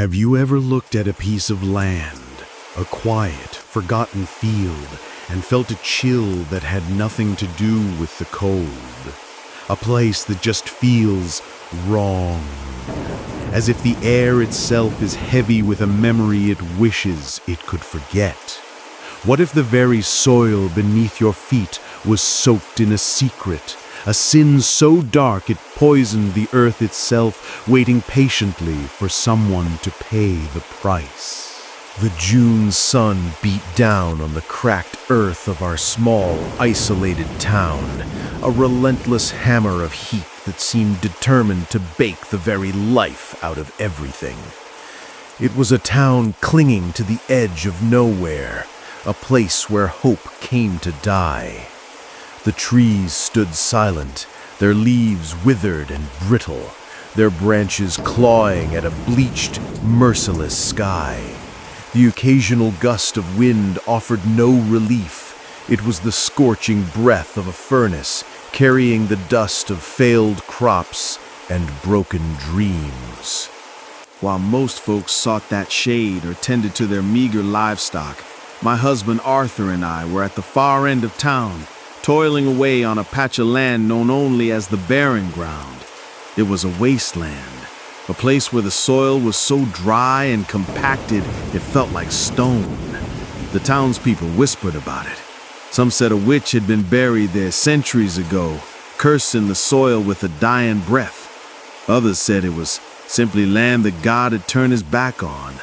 Have you ever looked at a piece of land, a quiet, forgotten field, and felt a chill that had nothing to do with the cold? A place that just feels wrong, as if the air itself is heavy with a memory it wishes it could forget. What if the very soil beneath your feet was soaked in a secret, a sin so dark it poisoned the earth itself, waiting patiently for someone to pay the price? The June sun beat down on the cracked earth of our small, isolated town, a relentless hammer of heat that seemed determined to bake the very life out of everything. It was a town clinging to the edge of nowhere, a place where hope came to die. The trees stood silent, their leaves withered and brittle, their branches clawing at a bleached, merciless sky. The occasional gust of wind offered no relief. It was the scorching breath of a furnace, carrying the dust of failed crops and broken dreams. While most folks sought that shade or tended to their meager livestock, my husband Arthur and I were at the far end of town, toiling away on a patch of land known only as the Barren ground. It was a wasteland, a place where the soil was so dry and compacted it felt like stone. The townspeople whispered about it. Some said a witch had been buried there centuries ago, cursing the soil with a dying breath. Others said it was simply land that God had turned his back on.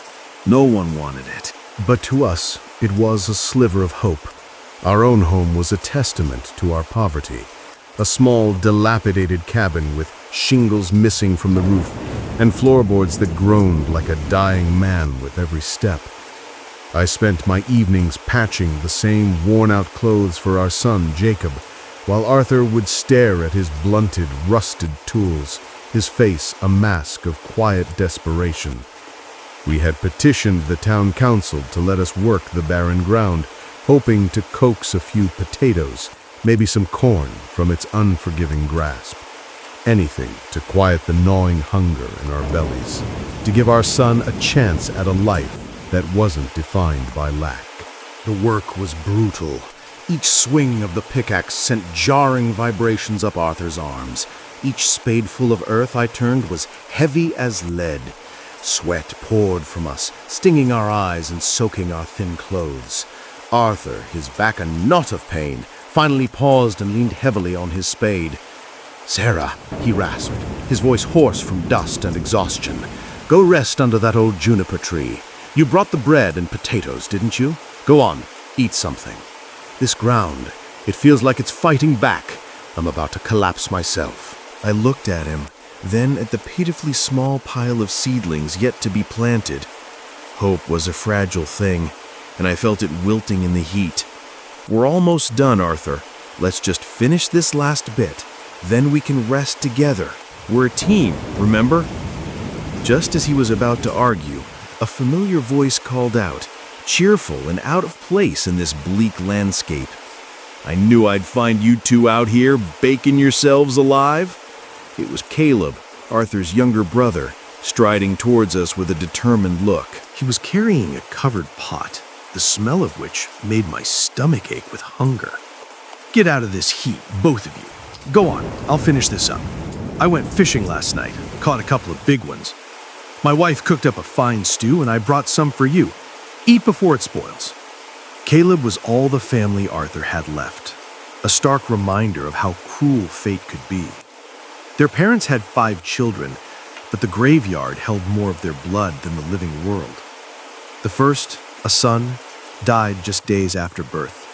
No one wanted it. But to us, it was a sliver of hope. Our own home was a testament to our poverty. A small, dilapidated cabin with shingles missing from the roof and floorboards that groaned like a dying man with every step. I spent my evenings patching the same worn-out clothes for our son, Jacob, while Arthur would stare at his blunted, rusted tools, his face a mask of quiet desperation. We had petitioned the town council to let us work the barren ground, hoping to coax a few potatoes, maybe some corn from its unforgiving grasp. Anything to quiet the gnawing hunger in our bellies, to give our son a chance at a life that wasn't defined by lack. The work was brutal. Each swing of the pickaxe sent jarring vibrations up Arthur's arms. Each spadeful of earth I turned was heavy as lead. Sweat poured from us, stinging our eyes and soaking our thin clothes. Arthur, his back a knot of pain, finally paused and leaned heavily on his spade. "Sarah," he rasped, his voice hoarse from dust and exhaustion, "go rest under that old juniper tree. You brought the bread and potatoes, didn't you? Go on, eat something. This ground, it feels like it's fighting back. I'm about to collapse myself." I looked at him, then at the pitifully small pile of seedlings yet to be planted. Hope was a fragile thing, and I felt it wilting in the heat. "We're almost done, Arthur. Let's just finish this last bit. Then we can rest together. We're a team, remember?" Just as he was about to argue, a familiar voice called out, cheerful and out of place in this bleak landscape. "I knew I'd find you two out here, baking yourselves alive." It was Caleb, Arthur's younger brother, striding towards us with a determined look. He was carrying a covered pot, the smell of which made my stomach ache with hunger. "Get out of this heat, both of you. Go on, I'll finish this up. I went fishing last night, caught a couple of big ones. My wife cooked up a fine stew and I brought some for you. Eat before it spoils." Caleb was all the family Arthur had left, a stark reminder of how cruel fate could be. Their parents had 5 children, but the graveyard held more of their blood than the living world. The first, a son, died just days after birth.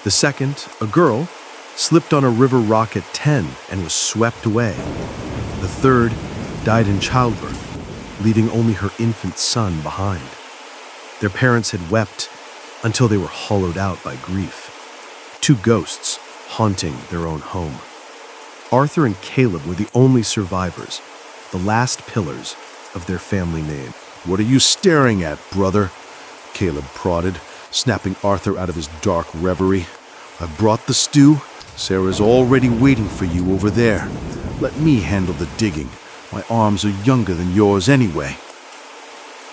The second, a girl, slipped on a river rock at 10 and was swept away. The third died in childbirth, leaving only her infant son behind. Their parents had wept until they were hollowed out by grief. 2 ghosts haunting their own home. Arthur and Caleb were the only survivors, the last pillars of their family name. "What are you staring at, brother?" Caleb prodded, snapping Arthur out of his dark reverie. "I've brought the stew. Sarah's already waiting for you over there. Let me handle the digging. My arms are younger than yours anyway."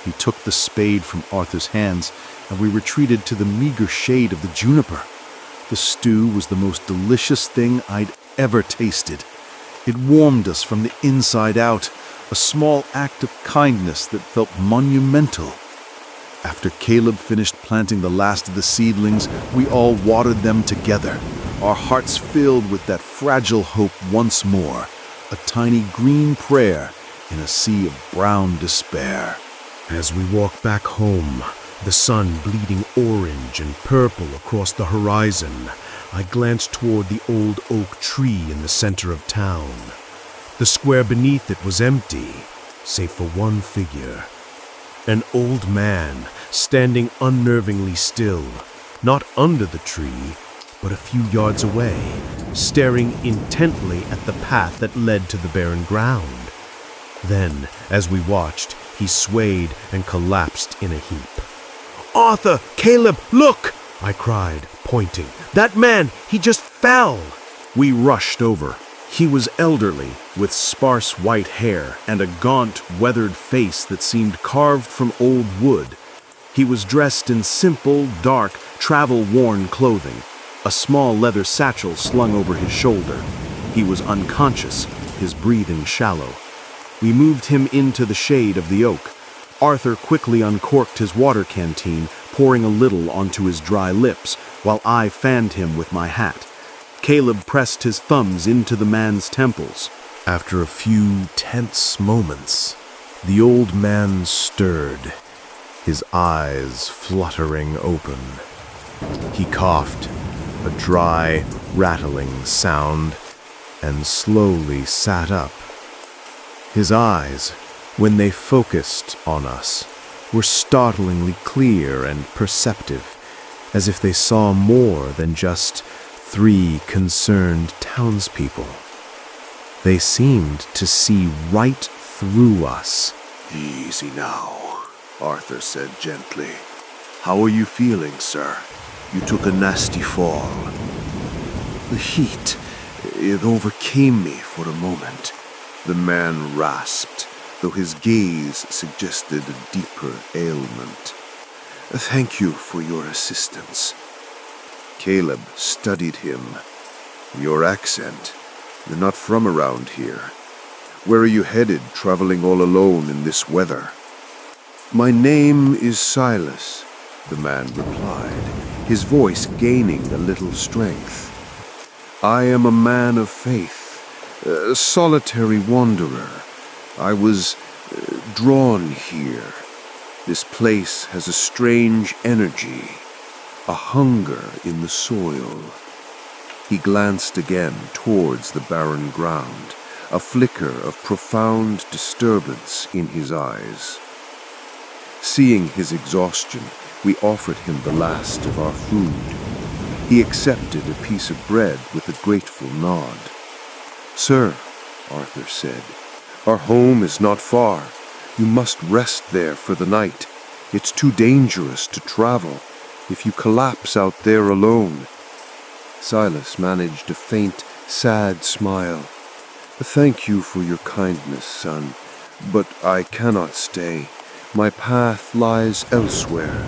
He took the spade from Arthur's hands, and we retreated to the meager shade of the juniper. The stew was the most delicious thing I'd ever tasted. It warmed us from the inside out, a small act of kindness that felt monumental. After Caleb finished planting the last of the seedlings, we all watered them together, our hearts filled with that fragile hope once more, a tiny green prayer in a sea of brown despair. As we walk back home, the sun bleeding orange and purple across the horizon, I glanced toward the old oak tree in the center of town. The square beneath it was empty, save for one figure. An old man standing unnervingly still, not under the tree, but a few yards away, staring intently at the path that led to the barren ground. Then, as we watched, he swayed and collapsed in a heap. "Arthur! Caleb! Look!" I cried, pointing. "That man! He just fell!" We rushed over. He was elderly, with sparse white hair and a gaunt, weathered face that seemed carved from old wood. He was dressed in simple, dark, travel-worn clothing, a small leather satchel slung over his shoulder. He was unconscious, his breathing shallow. We moved him into the shade of the oak. Arthur quickly uncorked his water canteen, pouring a little onto his dry lips, while I fanned him with my hat. Caleb pressed his thumbs into the man's temples. After a few tense moments, the old man stirred, his eyes fluttering open. He coughed, a dry, rattling sound, and slowly sat up. His eyes, when they focused on us, were startlingly clear and perceptive, as if they saw more than just 3 concerned townspeople. They seemed to see right through us. "Easy now," Arthur said gently. "How are you feeling, sir? You took a nasty fall." "The heat, it overcame me for a moment," the man rasped, though his gaze suggested a deeper ailment. "Thank you for your assistance." Caleb studied him. "Your accent. You're not from around here. Where are you headed, traveling all alone in this weather?" "My name is Silas," the man replied, his voice gaining a little strength. "I am a man of faith, a solitary wanderer. I was drawn here. This place has a strange energy, a hunger in the soil." He glanced again towards the barren ground, a flicker of profound disturbance in his eyes. Seeing his exhaustion, we offered him the last of our food. He accepted a piece of bread with a grateful nod. "Sir," Arthur said, "our home is not far. You must rest there for the night. It's too dangerous to travel. If you collapse out there alone..." Silas managed a faint, sad smile. "Thank you for your kindness, son, but I cannot stay. My path lies elsewhere."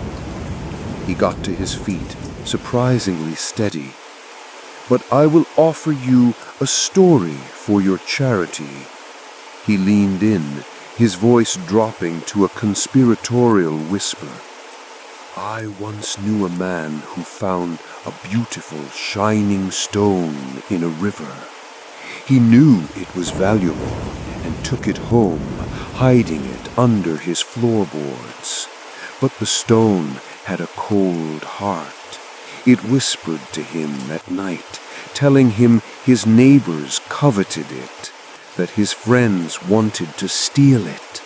He got to his feet, surprisingly steady. "But I will offer you a story for your charity." He leaned in, his voice dropping to a conspiratorial whisper. "I once knew a man who found a beautiful, shining stone in a river. He knew it was valuable and took it home, hiding it under his floorboards. But the stone had a cold heart. It whispered to him at night, telling him his neighbors coveted it, that his friends wanted to steal it.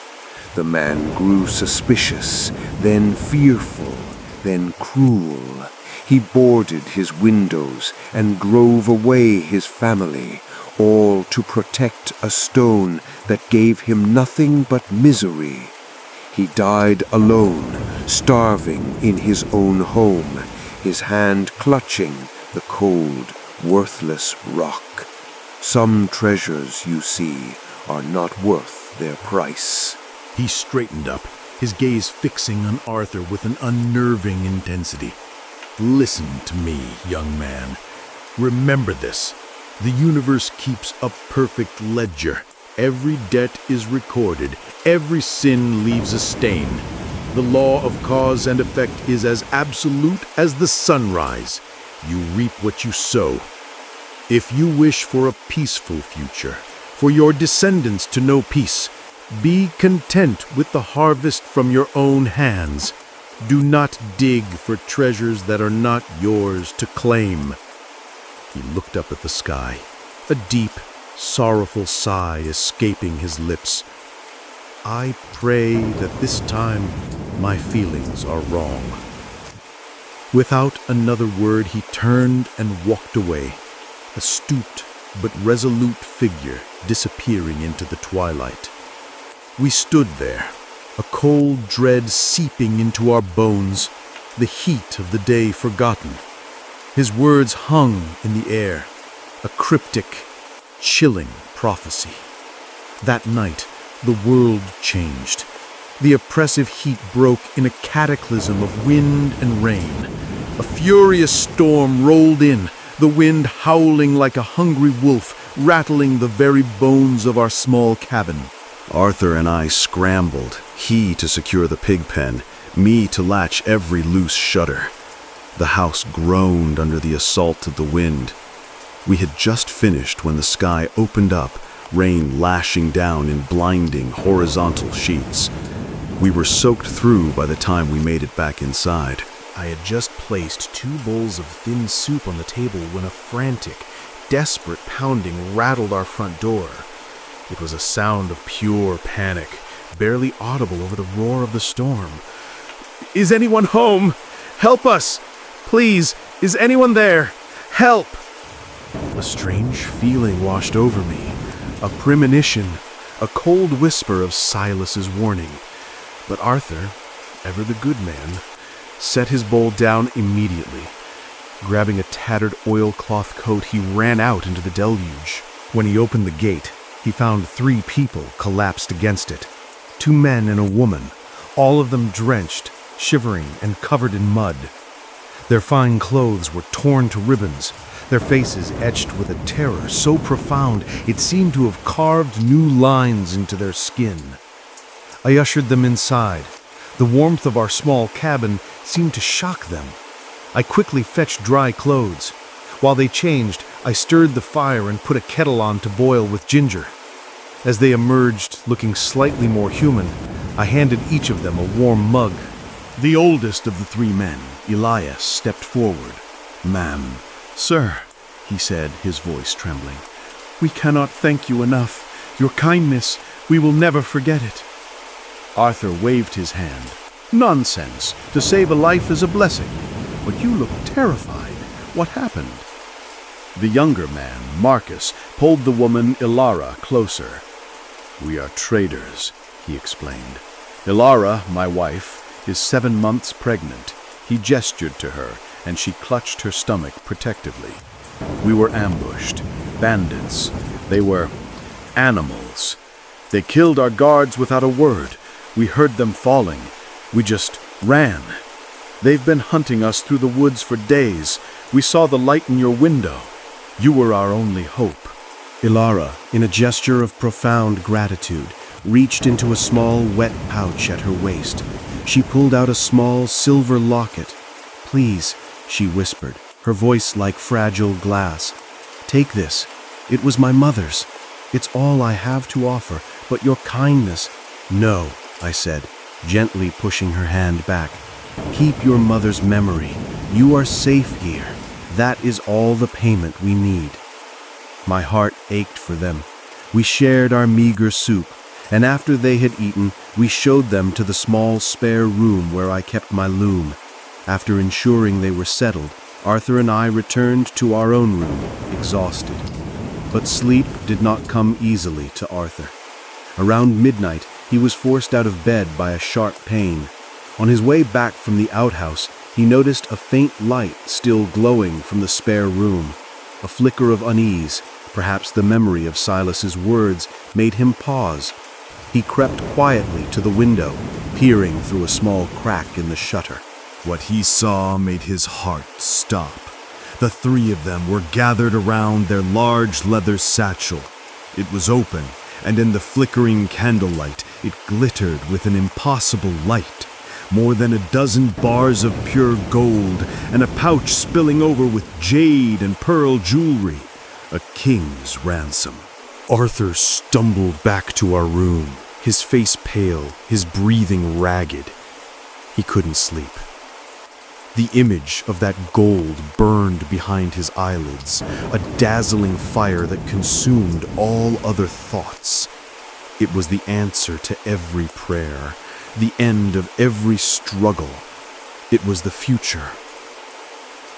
The man grew suspicious, then fearful, then cruel. He boarded his windows and drove away his family, all to protect a stone that gave him nothing but misery. He died alone, starving in his own home, his hand clutching the cold, worthless rock. Some treasures, you see, are not worth their price." He straightened up, his gaze fixing on Arthur with an unnerving intensity. "Listen to me, young man. Remember this. The universe keeps a perfect ledger. Every debt is recorded. Every sin leaves a stain. The law of cause and effect is as absolute as the sunrise. You reap what you sow. If you wish for a peaceful future, for your descendants to know peace, be content with the harvest from your own hands. Do not dig for treasures that are not yours to claim." He looked up at the sky, a deep, sorrowful sigh escaping his lips. "I pray that this time my feelings are wrong." Without another word, he turned and walked away, a stooped but resolute figure disappearing into the twilight. We stood there, a cold dread seeping into our bones, the heat of the day forgotten. His words hung in the air, a cryptic, chilling prophecy. That night, the world changed. The oppressive heat broke in a cataclysm of wind and rain. A furious storm rolled in, the wind howling like a hungry wolf, rattling the very bones of our small cabin. Arthur and I scrambled, he to secure the pig pen, me to latch every loose shutter. The house groaned under the assault of the wind. We had just finished when the sky opened up, rain lashing down in blinding horizontal sheets. We were soaked through by the time we made it back inside. I had just placed 2 bowls of thin soup on the table when a frantic, desperate pounding rattled our front door. It was a sound of pure panic, barely audible over the roar of the storm. "Is anyone home? Help us! Please, is anyone there? Help!" A strange feeling washed over me, a premonition, a cold whisper of Silas's warning. But Arthur, ever the good man, set his bowl down immediately. Grabbing a tattered oilcloth coat, he ran out into the deluge. When he opened the gate, he found 3 people collapsed against it. 2 men and a woman, all of them drenched, shivering, and covered in mud. Their fine clothes were torn to ribbons, their faces etched with a terror so profound it seemed to have carved new lines into their skin. I ushered them inside. The warmth of our small cabin seemed to shock them. I quickly fetched dry clothes. While they changed, I stirred the fire and put a kettle on to boil with ginger. As they emerged, looking slightly more human, I handed each of them a warm mug. The oldest of the 3 men, Elias, stepped forward. "Ma'am, sir," he said, his voice trembling, "we cannot thank you enough. Your kindness, we will never forget it." Arthur waved his hand. "Nonsense. To save a life is a blessing. But you look terrified. What happened?" The younger man, Marcus, pulled the woman Ilara closer. "We are traders," he explained. "Ilara, my wife, is 7 months pregnant." He gestured to her, and she clutched her stomach protectively. "We were ambushed. Bandits. They were animals. They killed our guards without a word. We heard them falling. We just ran. They've been hunting us through the woods for days. We saw the light in your window. You were our only hope." Ilara, in a gesture of profound gratitude, reached into a small wet pouch at her waist. She pulled out a small silver locket. "Please," she whispered, her voice like fragile glass. "Take this. It was my mother's. It's all I have to offer, but your kindness—" "No," I said, gently pushing her hand back. "Keep your mother's memory. You are safe here. That is all the payment we need." My heart ached for them. We shared our meager soup, and after they had eaten, we showed them to the small spare room where I kept my loom. After ensuring they were settled, Arthur and I returned to our own room, exhausted. But sleep did not come easily to Arthur. Around midnight, he was forced out of bed by a sharp pain. On his way back from the outhouse, he noticed a faint light still glowing from the spare room. A flicker of unease, perhaps the memory of Silas's words, made him pause. He crept quietly to the window, peering through a small crack in the shutter. What he saw made his heart stop. The three of them were gathered around their large leather satchel. It was open, and in the flickering candlelight, it glittered with an impossible light. More than a dozen bars of pure gold, and a pouch spilling over with jade and pearl jewelry. A king's ransom. Arthur stumbled back to our room, his face pale, his breathing ragged. He couldn't sleep. The image of that gold burned behind his eyelids, a dazzling fire that consumed all other thoughts. It was the answer to every prayer, the end of every struggle. It was the future.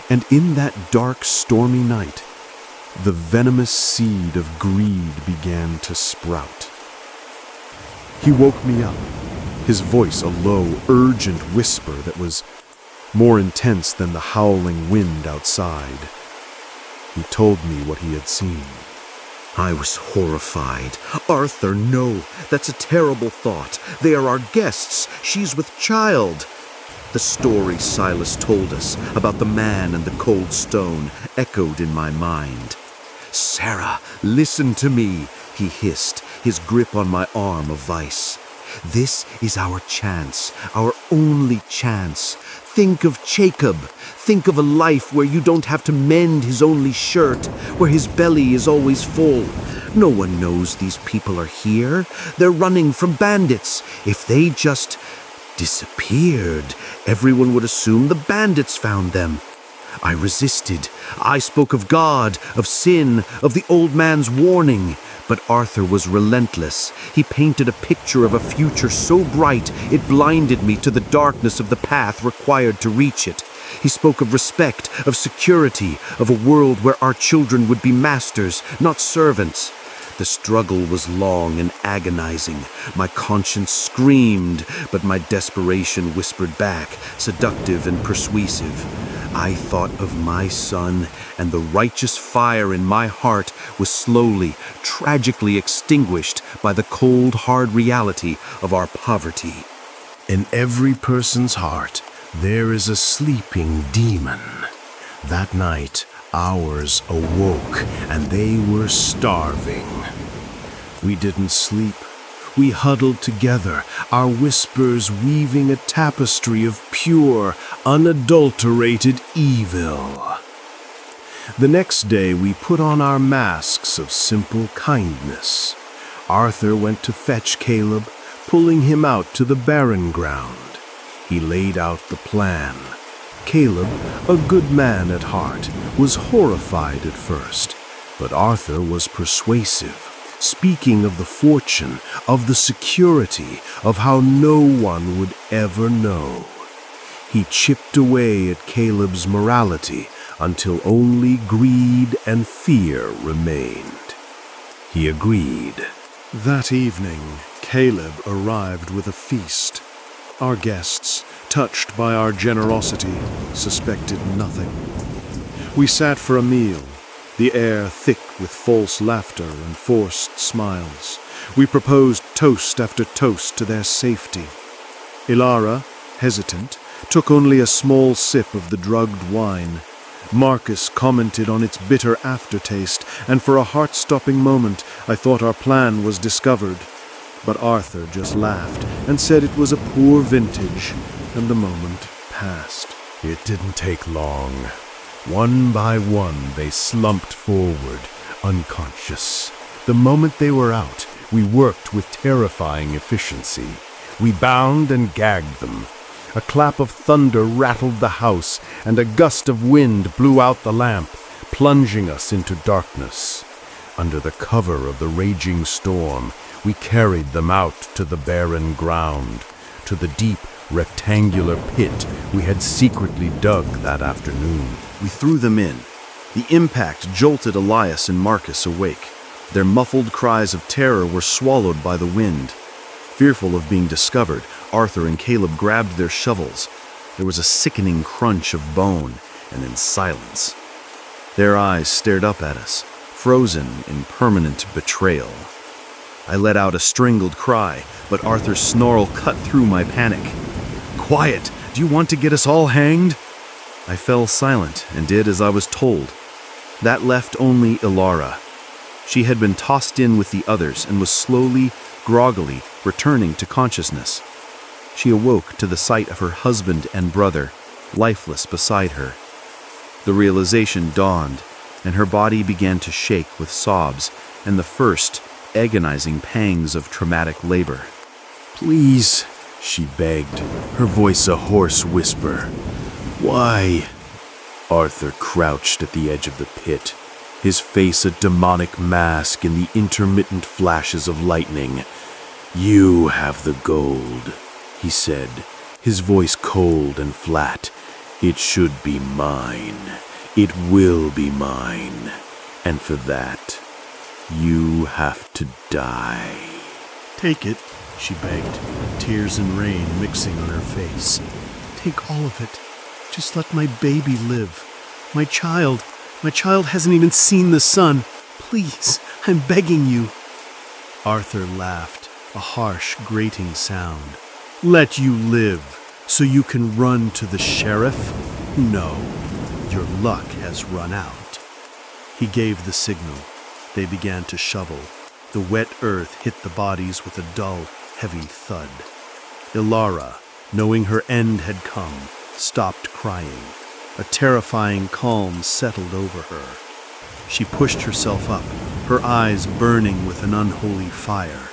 And in that dark, stormy night, the venomous seed of greed began to sprout. He woke me up, his voice a low, urgent whisper that was more intense than the howling wind outside. He told me what he had seen. I was horrified. Arthur, no, that's a terrible thought. They are our guests. She's with child. The story Silas told us about the man and the cold stone echoed in my mind. Sarah, listen to me, he hissed, his grip on my arm a vice. This is our chance, our only chance. Think of Jacob. Think of a life where you don't have to mend his only shirt, where his belly is always full. No one knows these people are here. They're running from bandits. If they just disappeared, everyone would assume the bandits found them. I resisted. I spoke of God, of sin, of the old man's warning. But Arthur was relentless. He painted a picture of a future so bright it blinded me to the darkness of the path required to reach it. He spoke of respect, of security, of a world where our children would be masters, not servants. The struggle was long and agonizing. My conscience screamed, but my desperation whispered back, seductive and persuasive. I thought of my son, and the righteous fire in my heart was slowly, tragically extinguished by the cold, hard reality of our poverty. In every person's heart, there is a sleeping demon. That night, ours awoke, and they were starving. We didn't sleep. We huddled together, our whispers weaving a tapestry of pure, unadulterated evil. The next day, we put on our masks of simple kindness. Arthur went to fetch Caleb, pulling him out to the Barren ground. He laid out the plan. Caleb, a good man at heart, was horrified at first, but Arthur was persuasive, speaking of the fortune, of the security, of how no one would ever know. He chipped away at Caleb's morality until only greed and fear remained. He agreed. That evening, Caleb arrived with a feast. Our guests, touched by our generosity, suspected nothing. We sat for a meal, the air thick with false laughter and forced smiles. We proposed toast after toast to their safety. Ilara, hesitant, took only a small sip of the drugged wine. Marcus commented on its bitter aftertaste, and for a heart-stopping moment I thought our plan was discovered. But Arthur just laughed and said it was a poor vintage, and the moment passed. It didn't take long. One by one, they slumped forward, unconscious. The moment they were out, we worked with terrifying efficiency. We bound and gagged them. A clap of thunder rattled the house, and a gust of wind blew out the lamp, plunging us into darkness. Under the cover of the raging storm, we carried them out to the barren ground, to the deep, rectangular pit we had secretly dug that afternoon. We threw them in. The impact jolted Elias and Marcus awake. Their muffled cries of terror were swallowed by the wind. Fearful of being discovered, Arthur and Caleb grabbed their shovels. There was a sickening crunch of bone, and then silence. Their eyes stared up at us, frozen in permanent betrayal. I let out a strangled cry, but Arthur's snarl cut through my panic. "Quiet! Do you want to get us all hanged?" I fell silent and did as I was told. That left only Ilara. She had been tossed in with the others and was slowly, groggily returning to consciousness. She awoke to the sight of her husband and brother, lifeless beside her. The realization dawned, and her body began to shake with sobs and the first agonizing pangs of traumatic labor. "Please," she begged, her voice a hoarse whisper. "Why?" Arthur crouched at the edge of the pit, his face a demonic mask in the intermittent flashes of lightning. "You have the gold," he said, his voice cold and flat. "It should be mine. It will be mine. And for that, you have to die." "Take it," she begged, tears and rain mixing on her face. "Take all of it. Just let my baby live. My child hasn't even seen the sun. Please, I'm begging you." Arthur laughed, a harsh, grating sound. "Let you live, so you can run to the sheriff? No, your luck has run out." He gave the signal. They began to shovel. The wet earth hit the bodies with a dull, heavy thud. Ilara, knowing her end had come, stopped crying. A terrifying calm settled over her. She pushed herself up, her eyes burning with an unholy fire.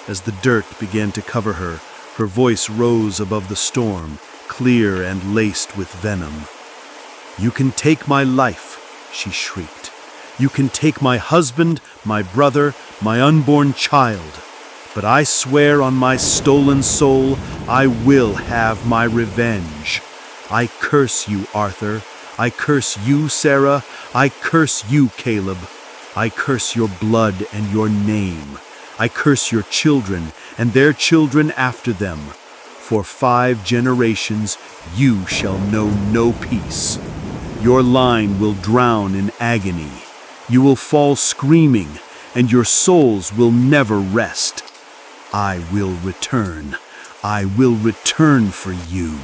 As the dirt began to cover her, her voice rose above the storm, clear and laced with venom. "You can take my life," she shrieked. "You can take my husband, my brother, my unborn child. But I swear on my stolen soul, I will have my revenge. I curse you, Arthur. I curse you, Sarah. I curse you, Caleb. I curse your blood and your name. I curse your children and their children after them. For 5 generations you shall know no peace. Your line will drown in agony. You will fall screaming, and your souls will never rest. I will return. I will return for you."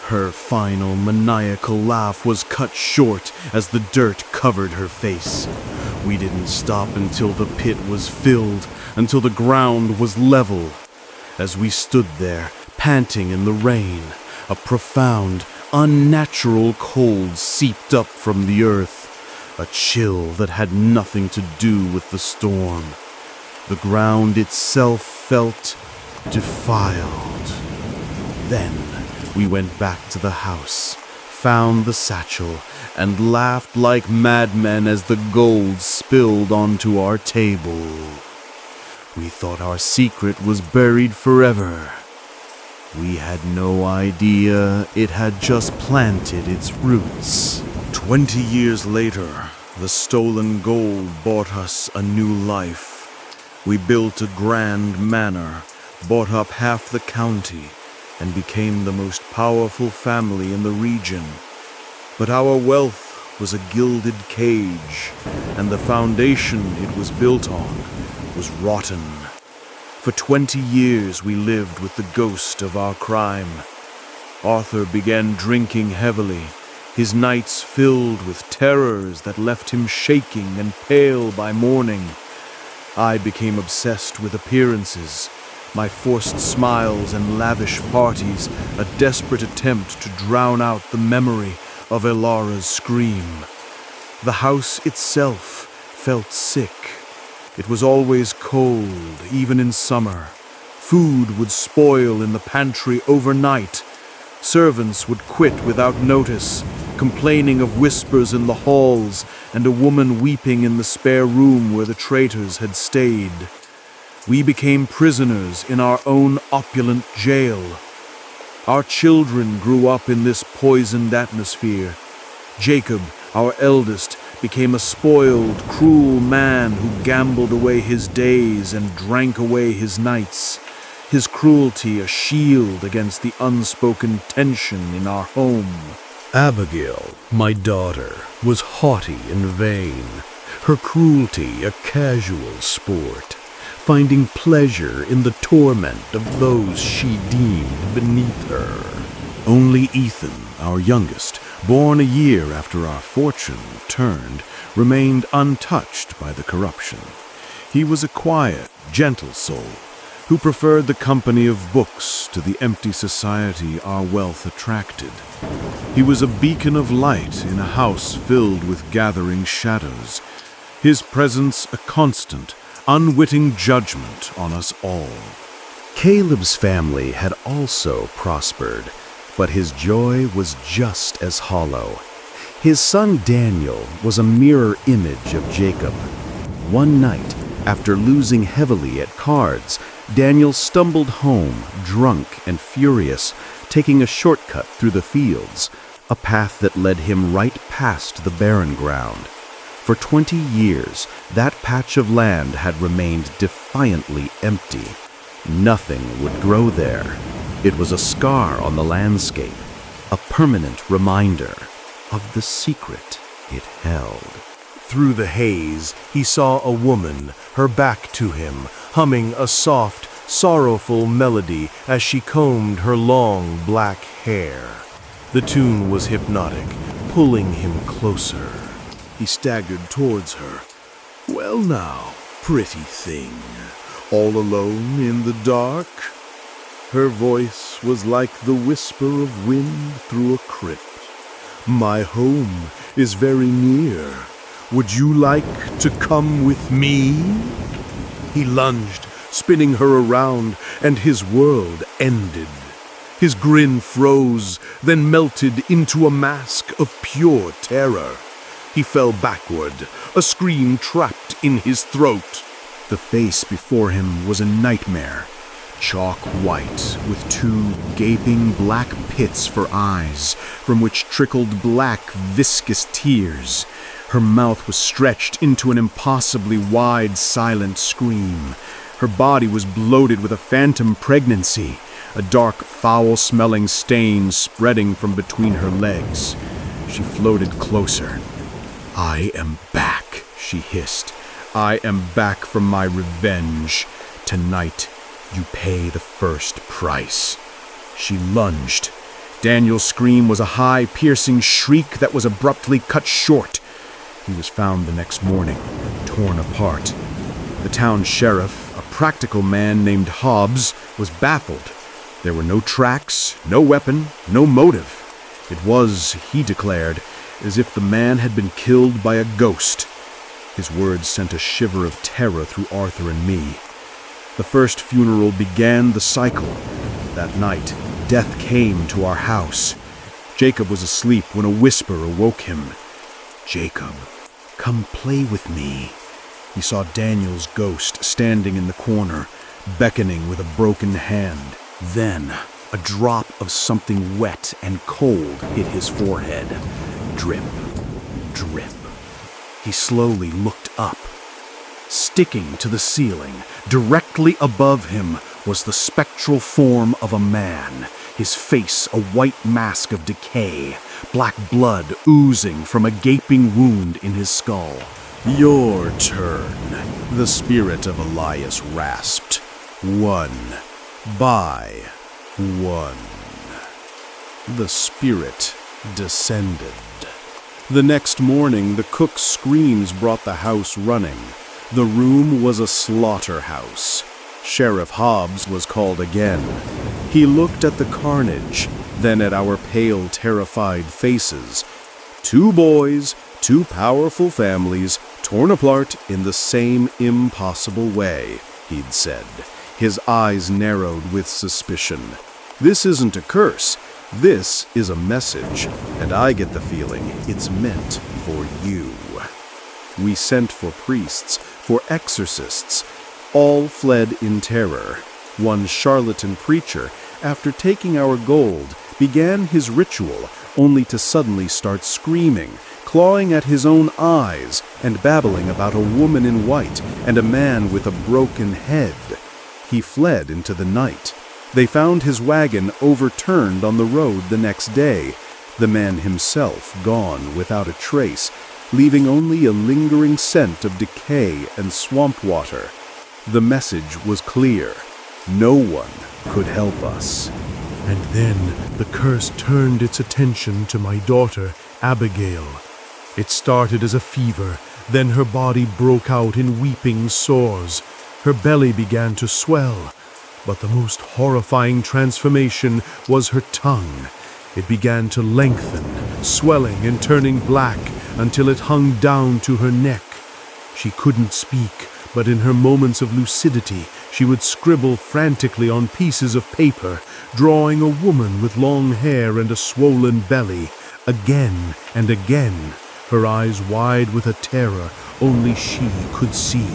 Her final maniacal laugh was cut short as the dirt covered her face. We didn't stop until the pit was filled, until the ground was level. As we stood there, panting in the rain, a profound, unnatural cold seeped up from the earth, a chill that had nothing to do with the storm. The ground itself felt defiled. Then we went back to the house, found the satchel, and laughed like madmen as the gold spilled onto our table. We thought our secret was buried forever. We had no idea it had just planted its roots. 20 years later, the stolen gold bought us a new life. We built a grand manor, bought up half the county, and became the most powerful family in the region. But our wealth was a gilded cage, and the foundation it was built on was rotten. For 20 years we lived with the ghost of our crime. Arthur began drinking heavily, his nights filled with terrors that left him shaking and pale by morning. I became obsessed with appearances, my forced smiles and lavish parties, a desperate attempt to drown out the memory of Ilara's scream. The house itself felt sick. It was always cold, even in summer. Food would spoil in the pantry overnight. Servants would quit without notice, complaining of whispers in the halls and a woman weeping in the spare room where the traitors had stayed. We became prisoners in our own opulent jail. Our children grew up in this poisoned atmosphere. Jacob, our eldest, became a spoiled, cruel man who gambled away his days and drank away his nights, his cruelty a shield against the unspoken tension in our home. Abigail, my daughter, was haughty and vain, her cruelty a casual sport. finding pleasure in the torment of those she deemed beneath her. Only Ethan, our youngest, born a year after our fortune turned, remained untouched by the corruption. He was a quiet, gentle soul, who preferred the company of books to the empty society our wealth attracted. He was a beacon of light in a house filled with gathering shadows, his presence a constant, unwitting judgment on us all. Caleb's family had also prospered, but his joy was just as hollow. His son Daniel was a mirror image of Jacob. One night, after losing heavily at cards, Daniel stumbled home, drunk and furious, taking a shortcut through the fields, a path that led him right past the barren ground. For 20 years, that patch of land had remained defiantly empty. Nothing would grow there. It was a scar on the landscape, a permanent reminder of the secret it held. Through the haze, he saw a woman, her back to him, humming a soft, sorrowful melody as she combed her long black hair. The tune was hypnotic, pulling him closer. He staggered towards her. "Well now, pretty thing, all alone in the dark?" Her voice was like the whisper of wind through a crypt. "My home is very near. Would you like to come with me?" He lunged, spinning her around, and his world ended. His grin froze, then melted into a mask of pure terror. He fell backward, a scream trapped in his throat. The face before him was a nightmare, chalk white, with two gaping black pits for eyes, from which trickled black, viscous tears. Her mouth was stretched into an impossibly wide, silent scream. Her body was bloated with a phantom pregnancy, a dark, foul-smelling stain spreading from between her legs. She floated closer. "I am back," she hissed. "I am back from my revenge. Tonight, you pay the first price." She lunged. Daniel's scream was a high, piercing shriek that was abruptly cut short. He was found the next morning, torn apart. The town sheriff, a practical man named Hobbs, was baffled. There were no tracks, no weapon, no motive. It was, he declared, as if the man had been killed by a ghost. His words sent a shiver of terror through Arthur and me. The first funeral began the cycle. That night, death came to our house. Jacob was asleep when a whisper awoke him. "Jacob, come play with me." He saw Daniel's ghost standing in the corner, beckoning with a broken hand. Then, a drop of something wet and cold hit his forehead. Drip, drip. He slowly looked up. Sticking to the ceiling, directly above him, was the spectral form of a man, his face a white mask of decay, black blood oozing from a gaping wound in his skull. "Your turn," the spirit of Elias rasped. "One by one." The spirit descended. The next morning, the cook's screams brought the house running. The room was a slaughterhouse. Sheriff Hobbs was called again. He looked at the carnage, then at our pale, terrified faces. 2 boys, 2 powerful families, torn apart in the same impossible way, he'd said. His eyes narrowed with suspicion. "This isn't a curse. This is a message, and I get the feeling it's meant for you." We sent for priests, for exorcists. All fled in terror. One charlatan preacher, after taking our gold, began his ritual, only to suddenly start screaming, clawing at his own eyes, and babbling about a woman in white and a man with a broken head. He fled into the night. They found his wagon overturned on the road the next day, the man himself gone without a trace, leaving only a lingering scent of decay and swamp water. The message was clear. No one could help us. And then the curse turned its attention to my daughter, Abigail. It started as a fever, then her body broke out in weeping sores. Her belly began to swell, but the most horrifying transformation was her tongue. It began to lengthen, swelling and turning black until it hung down to her neck. She couldn't speak, but in her moments of lucidity, she would scribble frantically on pieces of paper, drawing a woman with long hair and a swollen belly, again and again, her eyes wide with a terror only she could see.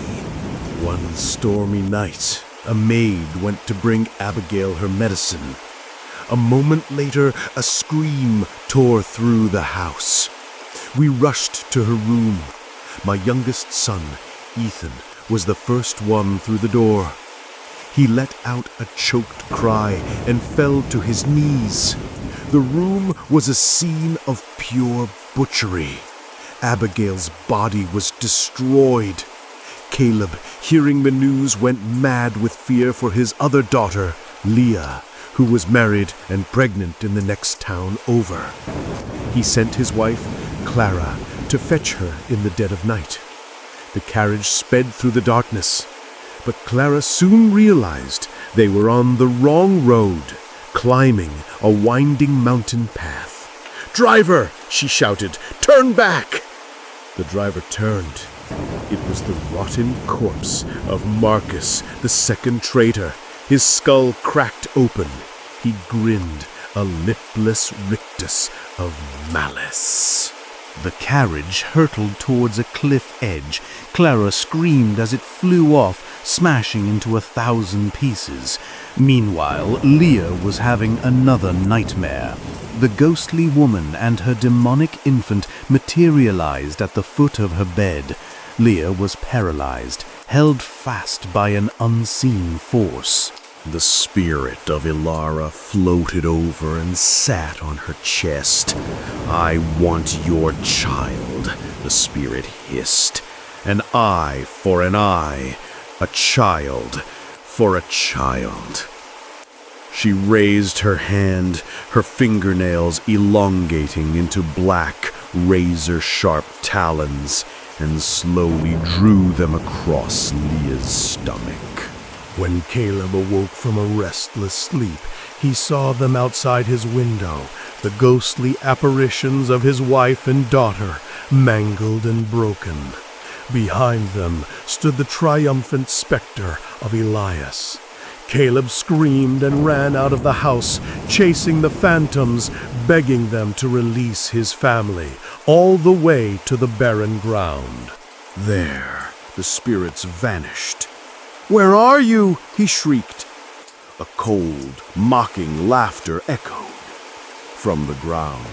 One stormy night, a maid went to bring Abigail her medicine. A moment later, a scream tore through the house. We rushed to her room. My youngest son, Ethan, was the first one through the door. He let out a choked cry and fell to his knees. The room was a scene of pure butchery. Abigail's body was destroyed. Caleb, hearing the news, went mad with fear for his other daughter, Leah, who was married and pregnant in the next town over. He sent his wife, Clara, to fetch her in the dead of night. The carriage sped through the darkness, but Clara soon realized they were on the wrong road, climbing a winding mountain path. "Driver!" she shouted. "Turn back!" The driver turned. It was the rotten corpse of Marcus, the second traitor. His skull cracked open. He grinned, a lipless rictus of malice. The carriage hurtled towards a cliff edge. Clara screamed as it flew off, smashing into 1,000 pieces. Meanwhile, Leah was having another nightmare. The ghostly woman and her demonic infant materialized at the foot of her bed. Leah was paralyzed, held fast by an unseen force. The spirit of Ilara floated over and sat on her chest. "I want your child," the spirit hissed. "An eye for an eye, a child for a child." She raised her hand, her fingernails elongating into black, razor-sharp talons, and slowly drew them across Leah's stomach. When Caleb awoke from a restless sleep, he saw them outside his window, the ghostly apparitions of his wife and daughter, mangled and broken. Behind them stood the triumphant specter of Elias. Caleb screamed and ran out of the house, chasing the phantoms, begging them to release his family, all the way to the barren ground. There, the spirits vanished. "Where are you?" he shrieked. A cold, mocking laughter echoed. From the ground,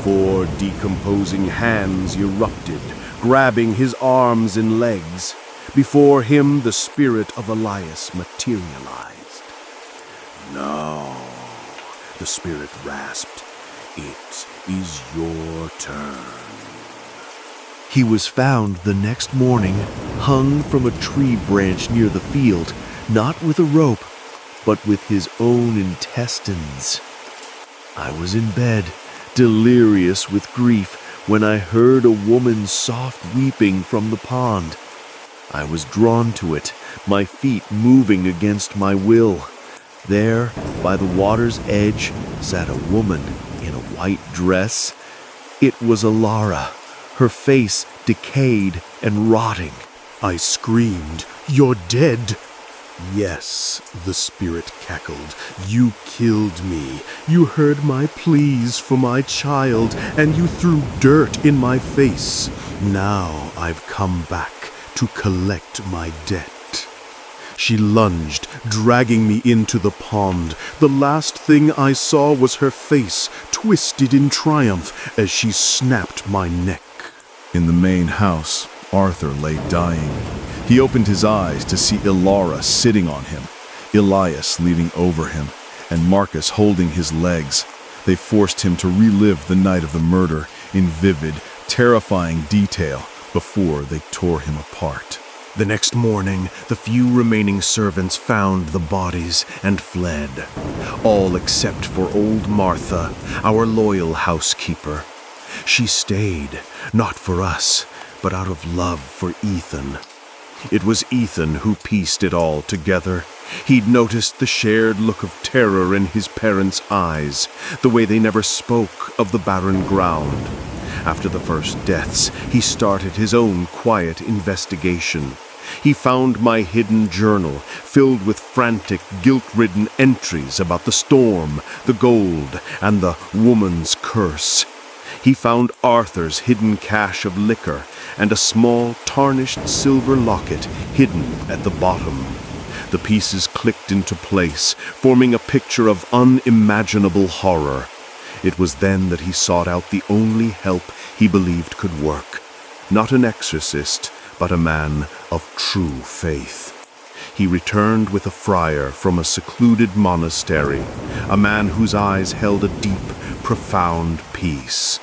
4 decomposing hands erupted, grabbing his arms and legs. Before him, the spirit of Elias materialized. "No," the spirit rasped. "It is your turn." He was found the next morning, hung from a tree branch near the field, not with a rope, but with his own intestines. I was in bed, delirious with grief, when I heard a woman's soft weeping from the pond. I was drawn to it, my feet moving against my will. There, by the water's edge, sat a woman in a white dress. It was Ilara, her face decayed and rotting. I screamed, "You're dead!" "Yes," the spirit cackled, "you killed me. You heard my pleas for my child, and you threw dirt in my face. Now I've come back to collect my debt." She lunged, dragging me into the pond. The last thing I saw was her face, twisted in triumph as she snapped my neck. In the main house, Arthur lay dying. He opened his eyes to see Ilara sitting on him, Elias leaning over him, and Marcus holding his legs. They forced him to relive the night of the murder in vivid, terrifying detail before they tore him apart. The next morning, the few remaining servants found the bodies and fled, all except for old Martha, our loyal housekeeper. She stayed, not for us, but out of love for Ethan. It was Ethan who pieced it all together. He'd noticed the shared look of terror in his parents' eyes, the way they never spoke of the barren ground. After the first deaths, he started his own quiet investigation. He found my hidden journal, filled with frantic, guilt-ridden entries about the storm, the gold, and the woman's curse. He found Arthur's hidden cache of liquor and a small, tarnished silver locket hidden at the bottom. The pieces clicked into place, forming a picture of unimaginable horror. It was then that he sought out the only help he believed could work. Not an exorcist, but a man of true faith. He returned with a friar from a secluded monastery, a man whose eyes held a deep, profound peace.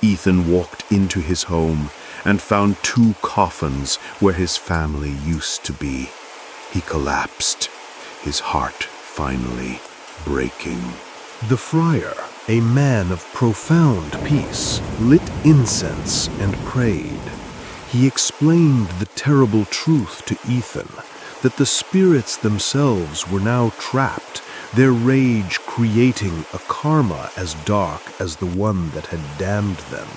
Ethan walked into his home and found 2 coffins where his family used to be. He collapsed, his heart finally breaking. The friar, a man of profound peace, lit incense and prayed. He explained the terrible truth to Ethan, that the spirits themselves were now trapped, their rage creating a karma as dark as the one that had damned them.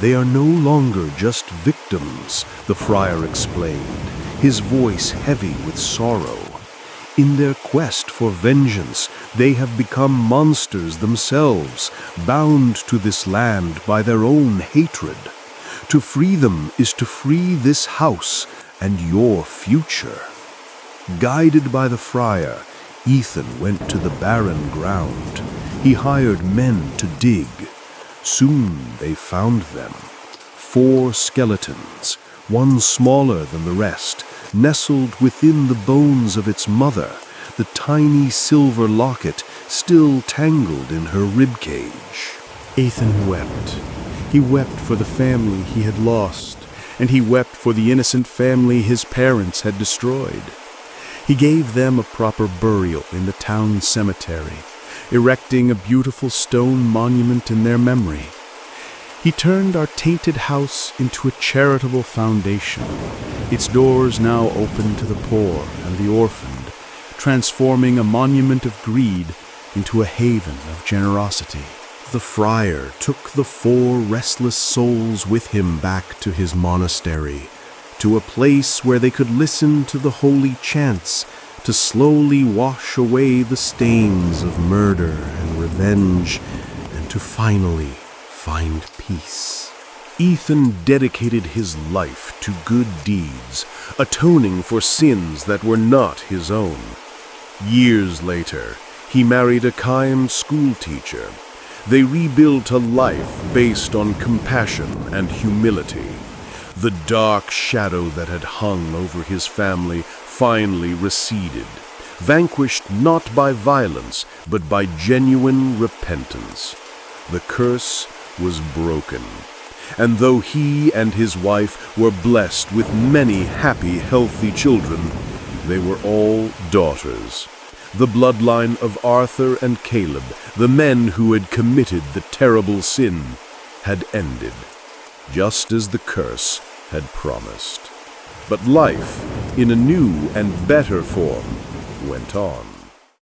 They are no longer just victims, the friar explained, his voice heavy with sorrow. In their quest for vengeance, they have become monsters themselves, bound to this land by their own hatred. To free them is to free this house and your future. Guided by the friar, Ethan went to the barren ground. He hired men to dig. Soon they found them. 4 skeletons, one smaller than the rest, nestled within the bones of its mother, the tiny silver locket still tangled in her ribcage. Ethan wept. He wept for the family he had lost, and he wept for the innocent family his parents had destroyed. He gave them a proper burial in the town cemetery, erecting a beautiful stone monument in their memory. He turned our tainted house into a charitable foundation, its doors now open to the poor and the orphaned, transforming a monument of greed into a haven of generosity. The friar took the 4 restless souls with him back to his monastery, to a place where they could listen to the holy chants, to slowly wash away the stains of murder and revenge, and to finally find peace. Ethan dedicated his life to good deeds, atoning for sins that were not his own. Years later, he married a kind schoolteacher. They rebuilt a life based on compassion and humility. The dark shadow that had hung over his family finally receded, vanquished not by violence, but by genuine repentance. The curse was broken, and though he and his wife were blessed with many happy, healthy children, they were all daughters. The bloodline of Arthur and Caleb, the men who had committed the terrible sin, had ended, just as the curse had promised. But life, in a new and better form, went on.